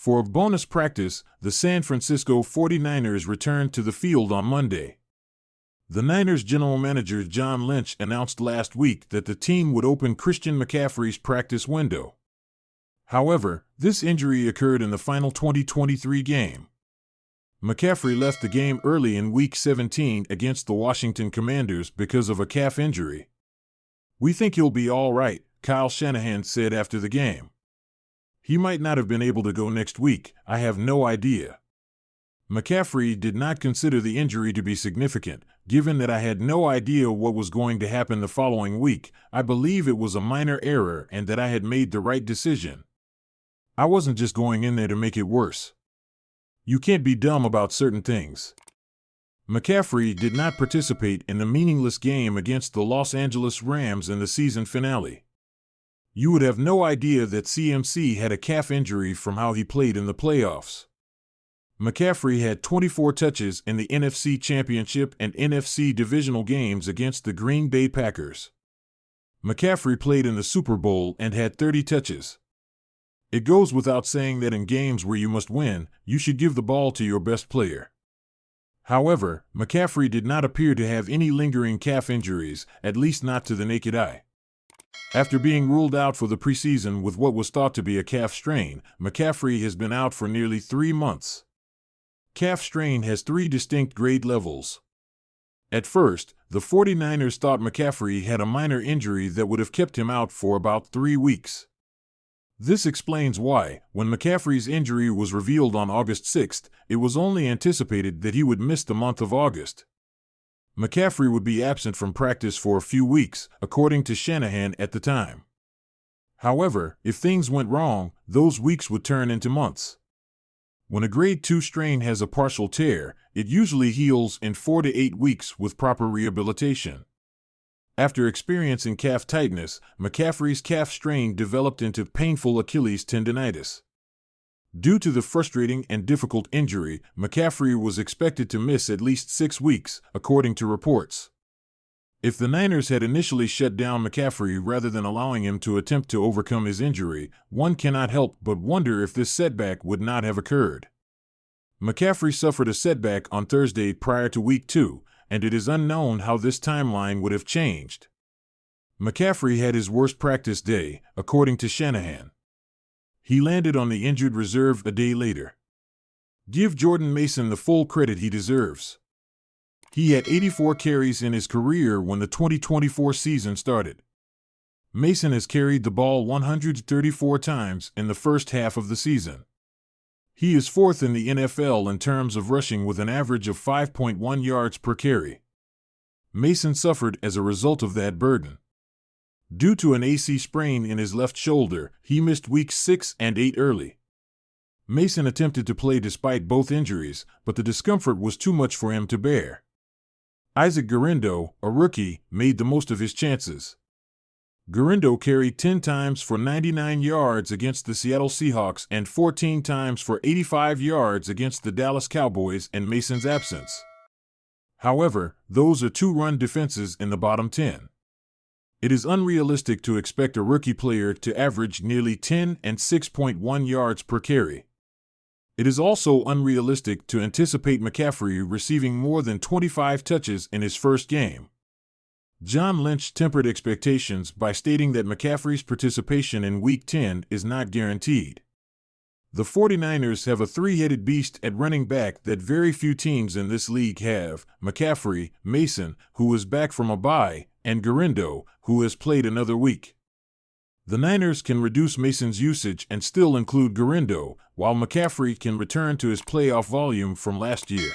For a bonus practice, the San Francisco 49ers returned to the field on Monday. The Niners general manager John Lynch announced last week that the team would open Christian McCaffrey's practice window. However, this injury occurred in the final 2023 game. McCaffrey left the game early in Week 17 against the Washington Commanders because of a calf injury. "We think he'll be all right," Kyle Shanahan said after the game. "He might not have been able to go next week. I have no idea." McCaffrey did not consider the injury to be significant. "Given that I had no idea what was going to happen the following week, I believe it was a minor error and that I had made the right decision. I wasn't just going in there to make it worse. You can't be dumb about certain things." McCaffrey did not participate in the meaningless game against the Los Angeles Rams in the season finale. You would have no idea that CMC had a calf injury from how he played in the playoffs. McCaffrey had 24 touches in the NFC Championship and NFC divisional games against the Green Bay Packers. McCaffrey played in the Super Bowl and had 30 touches. It goes without saying that in games where you must win, you should give the ball to your best player. However, McCaffrey did not appear to have any lingering calf injuries, at least not to the naked eye. After being ruled out for the preseason with what was thought to be a calf strain, McCaffrey has been out for nearly 3 months. Calf strain has 3 distinct grade levels. At first, the 49ers thought McCaffrey had a minor injury that would have kept him out for about 3 weeks. This explains why, when McCaffrey's injury was revealed on August 6, it was only anticipated that he would miss the month of August. McCaffrey would be absent from practice for a few weeks, according to Shanahan at the time. However, if things went wrong, those weeks would turn into months. When a grade 2 strain has a partial tear, it usually heals in 4 to 8 weeks with proper rehabilitation. After experiencing calf tightness, McCaffrey's calf strain developed into painful Achilles tendinitis. Due to the frustrating and difficult injury, McCaffrey was expected to miss at least 6 weeks, according to reports. If the Niners had initially shut down McCaffrey rather than allowing him to attempt to overcome his injury, one cannot help but wonder if this setback would not have occurred. McCaffrey suffered a setback on Thursday prior to Week 2, and it is unknown how this timeline would have changed. McCaffrey had his worst practice day, according to Shanahan. He landed on the injured reserve a day later. Give Jordan Mason the full credit he deserves. He had 84 carries in his career when the 2024 season started. Mason has carried the ball 134 times in the first half of the season. He is 4th in the NFL in terms of rushing with an average of 5.1 yards per carry. Mason suffered as a result of that burden. Due to an AC sprain in his left shoulder, he missed weeks 6 and 8 early. Mason attempted to play despite both injuries, but the discomfort was too much for him to bear. Isaac Guerendo, a rookie, made the most of his chances. Guerendo carried 10 times for 99 yards against the Seattle Seahawks and 14 times for 85 yards against the Dallas Cowboys in Mason's absence. However, those are 2-run defenses in the bottom 10. It is unrealistic to expect a rookie player to average nearly 10 and 6.1 yards per carry. It is also unrealistic to anticipate McCaffrey receiving more than 25 touches in his first game. John Lynch tempered expectations by stating that McCaffrey's participation in Week 10 is not guaranteed. The 49ers have a 3-headed beast at running back that very few teams in this league have: McCaffrey, Mason, who is back from a bye, and Guerendo, who has played another week. The Niners can reduce Mason's usage and still include Guerendo, while McCaffrey can return to his playoff volume from last year.